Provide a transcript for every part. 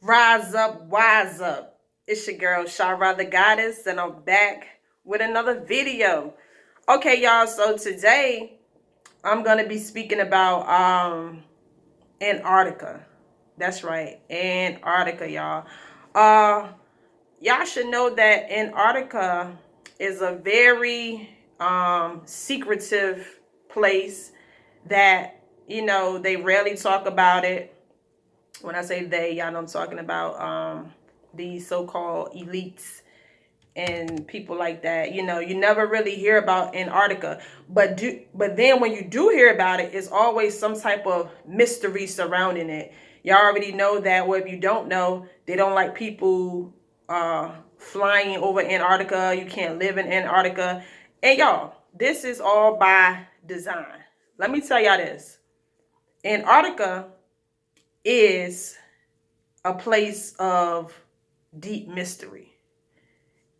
Rise up, wise up. It's your girl, Shara the Goddess, and I'm back with another video. Okay, y'all, so today I'm going to be speaking about Antarctica. That's right, Antarctica, y'all. Y'all should know that Antarctica is a very secretive place that, they rarely talk about it. When I say they, y'all know I'm talking about these so-called elites and people like that. You never really hear about Antarctica, but then when you do hear about it, it's always some type of mystery surrounding it. Y'all already know that, or if you don't know, they don't like people flying over Antarctica. You can't live in Antarctica. And y'all, this is all by design. Let me tell y'all this. Antarctica is a place of deep mystery.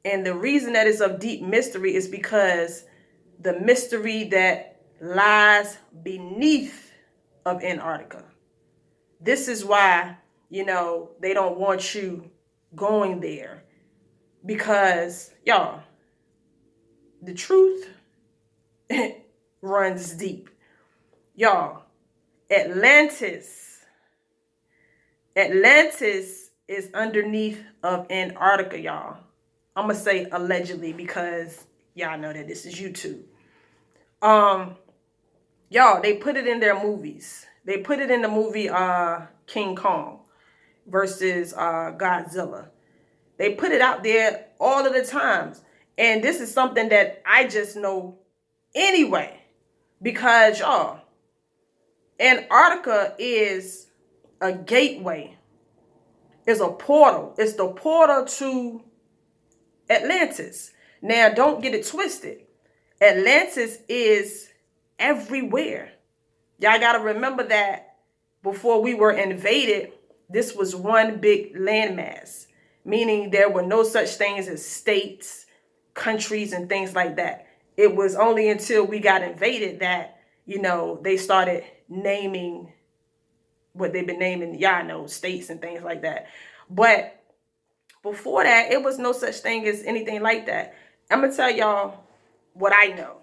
And the reason that it's of deep mystery is because the mystery that lies beneath of Antarctica. This is why, they don't want you going there. Because, y'all, the truth runs deep. Y'all, Atlantis is underneath of Antarctica, y'all. I'm gonna say allegedly because y'all know that this is YouTube. Y'all, they put it in their movies. They put it in the movie King Kong versus Godzilla. They put it out there all of the times. And this is something that I just know anyway. Because y'all, Antarctica is a gateway. It's a portal. It's the portal to Atlantis. Now, don't get it twisted. Atlantis is everywhere. Y'all got to remember that before we were invaded, this was one big landmass, meaning there were no such things as states, countries, and things like that. It was only until we got invaded that, they started naming what they've been naming, y'all know, states and things like that. But before that, it was no such thing as anything like that. I'm going to tell y'all what I know.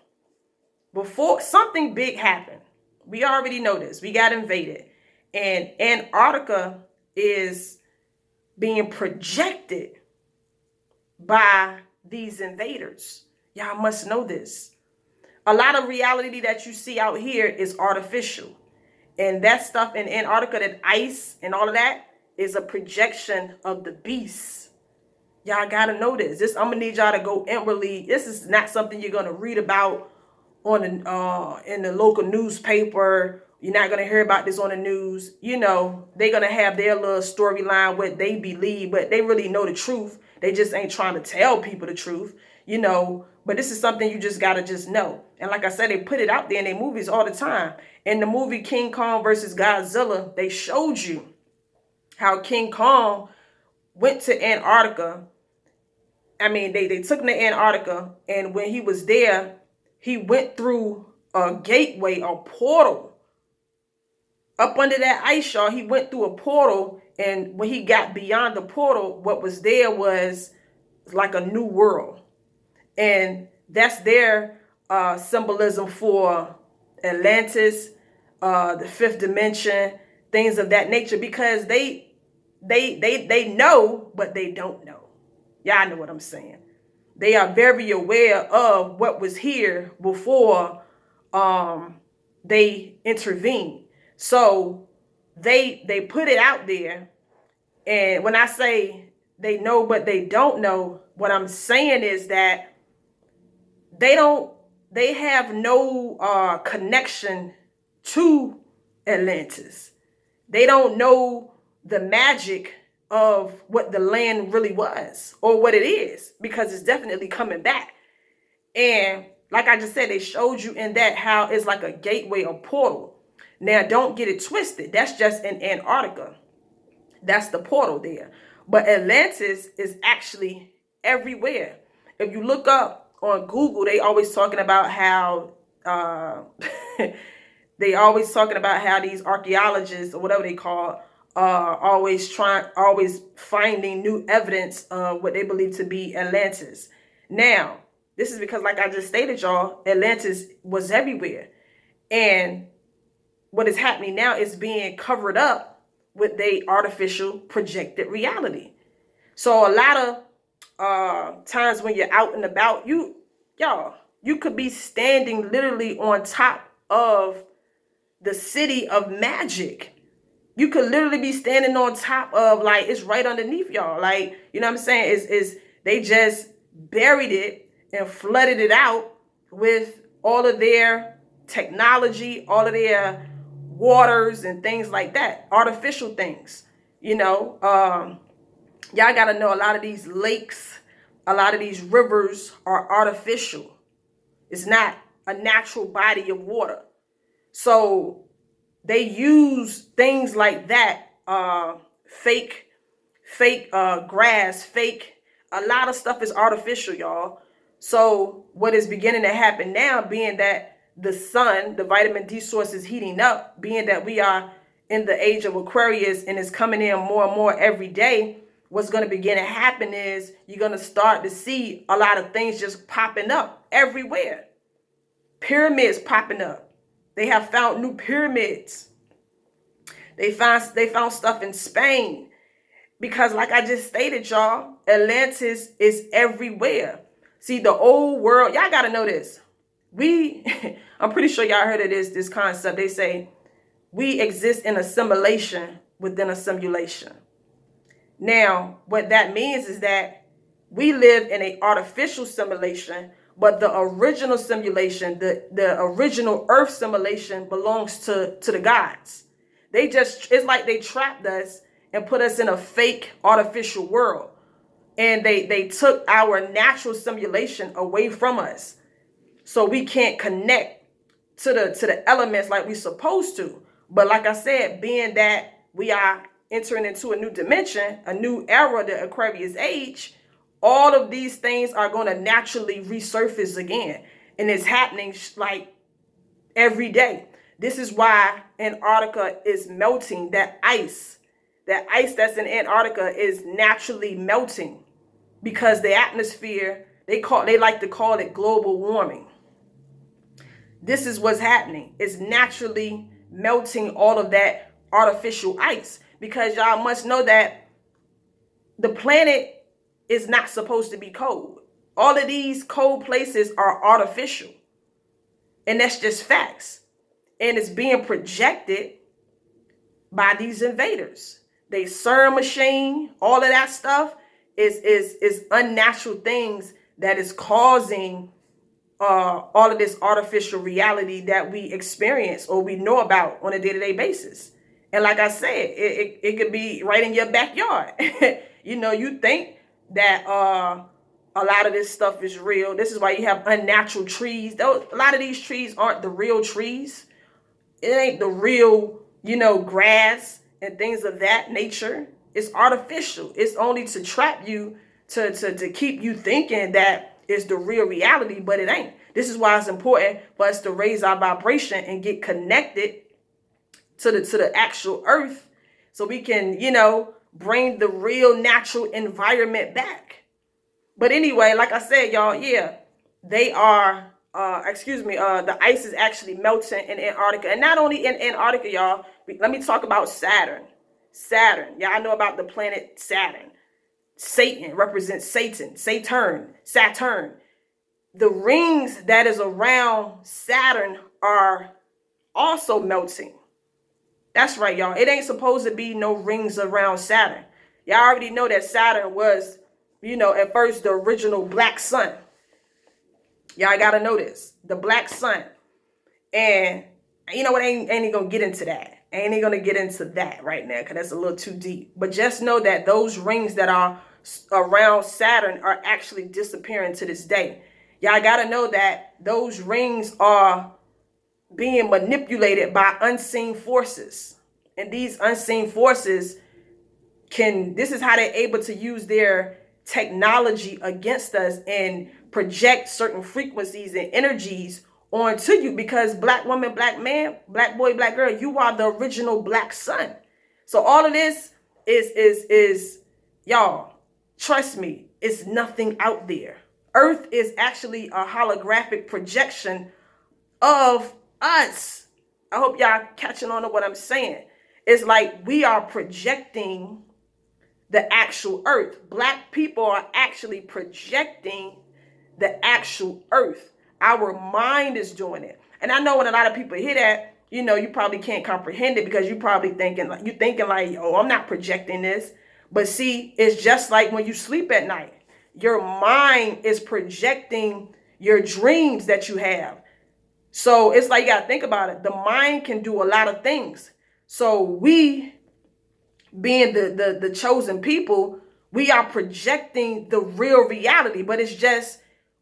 Before something big happened, we already know this. We got invaded. And Antarctica is being projected by these invaders. Y'all must know this. A lot of reality that you see out here is artificial. And that stuff in Antarctica, that ice and all of that, is a projection of the beast. Y'all gotta know this. I'm gonna need y'all to go inwardly. This is not something you're gonna read about on in the local newspaper. You're not gonna hear about this on the news. They're gonna have their little storyline, what they believe, but they really know the truth. They just ain't trying to tell people the truth. But this is something you just gotta just know. And like I said, they put it out there in their movies all the time. In the movie King Kong versus Godzilla, they showed you how King Kong went to Antarctica. I mean, they took him to Antarctica, and when he was there, he went through a gateway, a portal. Up under that ice, y'all, he went through a portal, and when he got beyond the portal, what was there was like a new world. And that's their symbolism for Atlantis, the fifth dimension, things of that nature, because they know, but they don't know. Y'all know what I'm saying. They are very aware of what was here before they intervened. So they put it out there. And when I say they know, but they don't know, what I'm saying is that they have no connection to Atlantis. They don't know the magic of what the land really was or what it is, because it's definitely coming back. And like I just said, they showed you in that how it's like a gateway or portal. Now, don't get it twisted. That's just in Antarctica. That's the portal there. But Atlantis is actually everywhere. If you look up on Google, they always talking about how these archaeologists or whatever they call always finding new evidence of what they believe to be Atlantis. Now, this is because, like I just stated, y'all, Atlantis was everywhere. And what is happening now is being covered up with the artificial projected reality. So a lot of times when you're out and about, you could be standing literally on top of the city of magic. You could literally be standing on top of, like, it's right underneath y'all. Like, you know what I'm saying? Is they just buried it and flooded it out with all of their technology, all of their waters and things like that, artificial things. Y'all got to know a lot of these lakes, a lot of these rivers are artificial. It's not a natural body of water. So they use things like that, fake grass, a lot of stuff is artificial, y'all. So what is beginning to happen now, being that the sun, the vitamin D source is heating up, being that we are in the age of Aquarius and it's coming in more and more every day, what's going to begin to happen is you're going to start to see a lot of things just popping up everywhere. Pyramids popping up. They have found new pyramids. They found stuff in Spain. Because like I just stated, y'all, Atlantis is everywhere. See, the old world, y'all got to know this. I'm pretty sure y'all heard of this concept. They say we exist in a simulation within a simulation. Now, what that means is that we live in an artificial simulation, but the original simulation, the original Earth simulation belongs to the gods. It's like they trapped us and put us in a fake artificial world. And they took our natural simulation away from us. So we can't connect to the elements like we're supposed to. But like I said, being that we are entering into a new dimension, a new era, the Aquarius age, all of these things are going to naturally resurface again. And it's happening like every day. This is why Antarctica is melting. That ice that's in Antarctica is naturally melting because the atmosphere, they like to call it global warming. This is what's happening. It's naturally melting all of that artificial ice, because y'all must know that the planet is not supposed to be cold. All of these cold places are artificial. And that's just facts. And it's being projected by these invaders. They CERN machine, all of that stuff is unnatural things that is causing all of this artificial reality that we experience or we know about on a day-to-day basis. And like I said, it could be right in your backyard. You think that a lot of this stuff is real. This is why you have unnatural trees. A lot of these trees aren't the real trees. It ain't the real, grass and things of that nature. It's artificial. It's only to trap you, to keep you thinking that it's the real reality, but it ain't. This is why it's important for us to raise our vibration and get connected to the actual earth, so we can, bring the real natural environment back. But anyway, like I said, y'all, they are, the ice is actually melting in Antarctica. And not only in Antarctica, y'all, let me talk about Saturn. Y'all know about the planet Saturn. Satan represents Satan. Saturn. The rings that is around Saturn are also melting. That's right, y'all. It ain't supposed to be no rings around Saturn. Y'all already know that Saturn was, at first the original black sun. Y'all got to know this. The black sun. And you know what? I ain't going to get into that. I ain't going to get into that right now because that's a little too deep. But just know that those rings that are around Saturn are actually disappearing to this day. Y'all got to know that those rings are being manipulated by unseen forces. And these unseen forces this is how they're able to use their technology against us and project certain frequencies and energies onto you, because black woman, black man, black boy, black girl, you are the original black sun. So all of this is y'all, trust me, it's nothing out there. Earth is actually a holographic projection of us. I hope y'all catching on to what I'm saying. It's like we are projecting the actual earth. Black people are actually projecting the actual earth. Our mind is doing it. And I know when a lot of people hear that, you probably can't comprehend it because you probably thinking like, oh, I'm not projecting this. But see, it's just like when you sleep at night. Your mind is projecting your dreams that you have. So it's like you got to think about it. The mind can do a lot of things. So we, being the chosen people, we are projecting the real reality, but it's just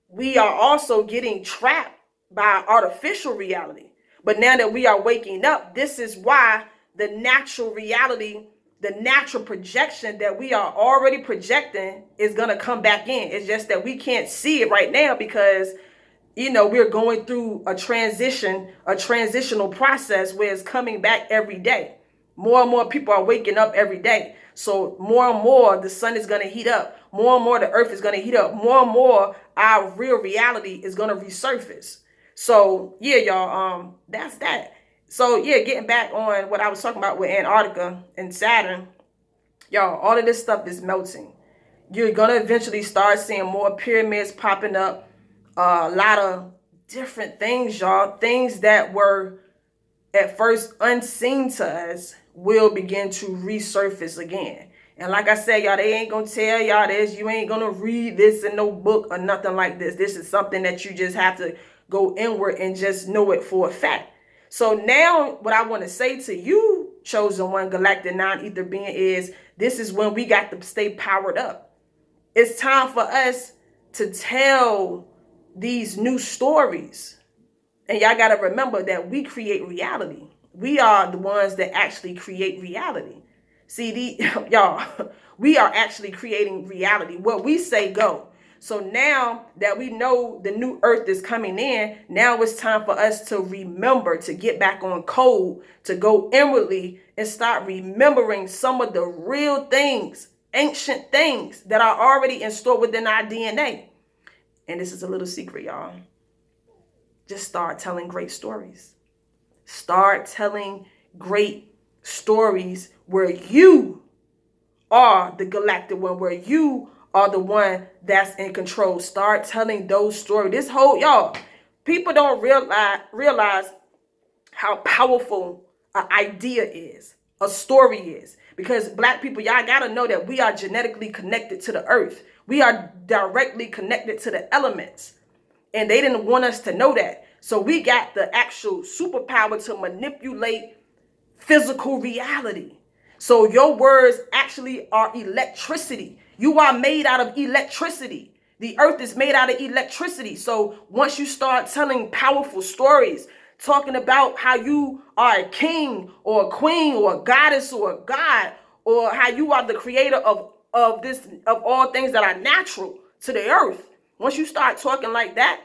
we are also getting trapped by artificial reality. But now that we are waking up, this is why the natural reality, the natural projection that we are already projecting is going to come back in. It's just that we can't see it right now because we're going through a transitional process where it's coming back every day. More and more people are waking up every day. So more and more the sun is going to heat up. More and more the earth is going to heat up. More and more our real reality is going to resurface. So yeah, y'all, that's that. So yeah, getting back on what I was talking about with Antarctica and Saturn, y'all, all of this stuff is melting. You're going to eventually start seeing more pyramids popping up. A lot of different things, y'all. Things that were at first unseen to us will begin to resurface again. And like I said, y'all, they ain't gonna tell y'all this. You ain't gonna read this in no book or nothing like this. This is something that you just have to go inward and just know it for a fact. So now what I want to say to you, chosen one, galactic non-ether being, is this is when we got to stay powered up. It's time for us to tell these new stories. And y'all got to remember that we create reality. We are the ones that actually create reality. See, y'all, we are actually creating reality. What we say go. So now that we know the new earth is coming in, now it's time for us to remember, to get back on code, to go inwardly and start remembering some of the real things, ancient things that are already installed within our DNA. And this is a little secret, y'all. Just start telling great stories. Start telling great stories where you are the galactic one, where you are the one that's in control. Start telling those stories. This whole, y'all, people don't realize how powerful an idea is, a story is. Because black people, y'all got to know that we are genetically connected to the earth. We are directly connected to the elements. And they didn't want us to know that. So we got the actual superpower to manipulate physical reality. So your words actually are electricity. You are made out of electricity. The earth is made out of electricity. So once you start telling powerful stories, talking about how you are a king or a queen or a goddess or a god, or how you are the creator of all things that are natural to the earth. Once you start talking like that,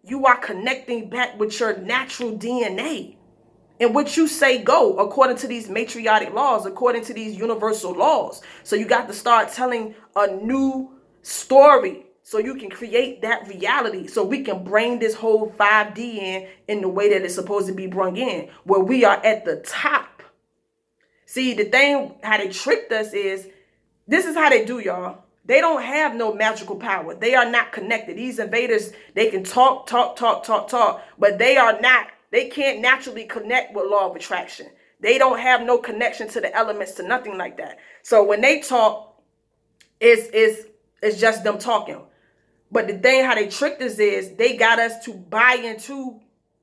you are connecting back with your natural DNA. And what you say go, according to these matriotic laws, according to these universal laws. So you got to start telling a new story so you can create that reality. So we can bring this whole 5D in the way that it's supposed to be brought in, where we are at the top. See, the thing, how they tricked us is, this is how they do, y'all. They don't have no magical power. They are not connected. These invaders, they can talk, but they can't naturally connect with law of attraction. They don't have no connection to the elements, to nothing like that. So when they talk, it's just them talking. But the thing how they tricked us is they got us to buy into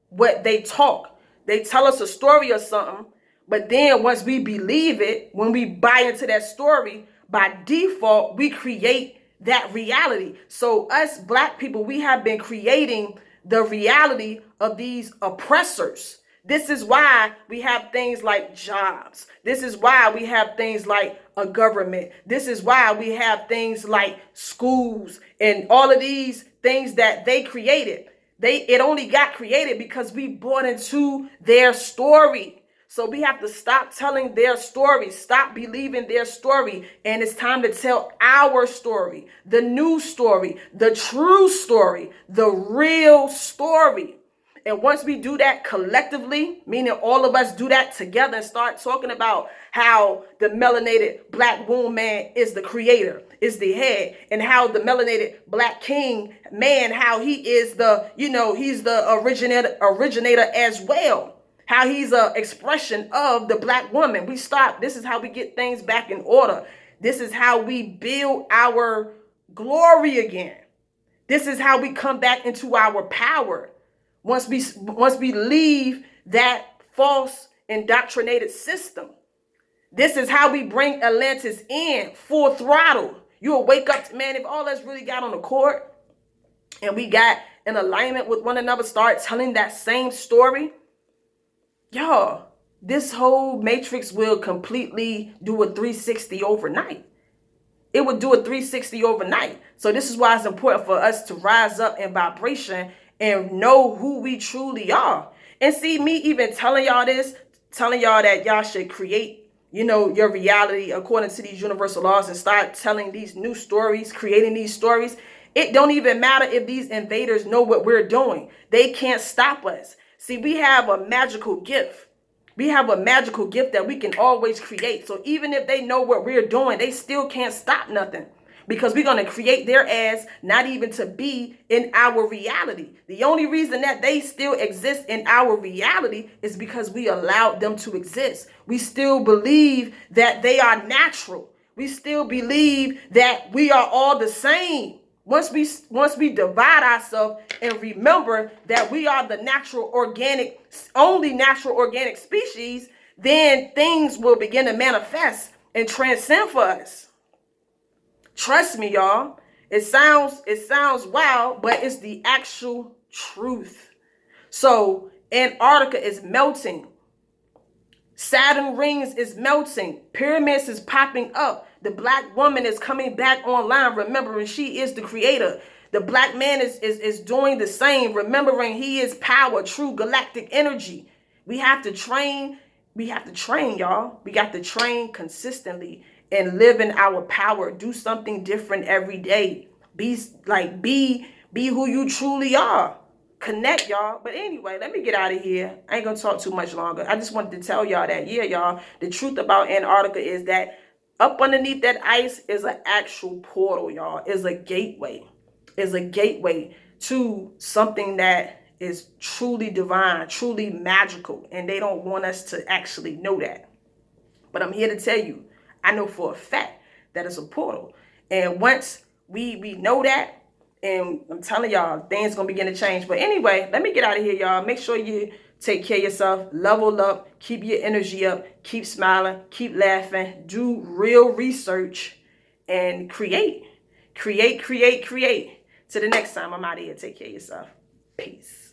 what they talk. They tell us a story or something, but then once we believe it, when we buy into that story, by default, we create that reality. So us black people, we have been creating the reality of these oppressors. This is why we have things like jobs. This is why we have things like a government. This is why we have things like schools and all of these things that they created. It only got created because we bought into their story. So we have to stop telling their story, stop believing their story. And it's time to tell our story, the new story, the true story, the real story. And once we do that collectively, meaning all of us do that together and start talking about how the melanated black woman is the creator, is the head, and how the melanated black king man, how he is the, he's the originator as well. How he's an expression of the black woman. This is how we get things back in order. This is how we build our glory again. This is how we come back into our power. Once we leave that false indoctrinated system. This is how we bring Atlantis in full throttle. You'll wake up, man, if all us really got on the court and we got in alignment with one another, start telling that same story, y'all, this whole matrix will completely do a 360 overnight. It would do a 360 overnight. So this is why it's important for us to rise up in vibration and know who we truly are. And see, me even telling y'all this, telling y'all that y'all should create, your reality according to these universal laws and start telling these new stories, creating these stories. It don't even matter if these invaders know what we're doing. They can't stop us. See, we have a magical gift. We have a magical gift that we can always create. So even if they know what we're doing, they still can't stop nothing. Because we're going to create their ass not even to be in our reality. The only reason that they still exist in our reality is because we allowed them to exist. We still believe that they are natural. We still believe that we are all the same. Once we divide ourselves and remember that we are the only natural organic species, then things will begin to manifest and transcend for us. Trust me, y'all. It sounds wild, but it's the actual truth. So Antarctica is melting. Saturn rings is melting. Pyramids is popping up. The black woman is coming back online, remembering she is the creator. The black man is doing the same, remembering he is power, true galactic energy. We have to train, y'all. We got to train consistently and live in our power. Do something different every day. Be who you truly are. Connect, y'all. But anyway, let me get out of here. I ain't gonna talk too much longer. I just wanted to tell y'all that, y'all, the truth about Antarctica is that up underneath that ice is an actual portal, y'all. Is a gateway. Is a gateway to something that is truly divine, truly magical. And they don't want us to actually know that. But I'm here to tell you, I know for a fact that it's a portal. And once we know that, and I'm telling y'all, things gonna begin to change. But anyway, let me get out of here, y'all. Make sure you take care of yourself, level up, keep your energy up, keep smiling, keep laughing, do real research, and create. Till the next time, I'm out of here. Take care of yourself. Peace.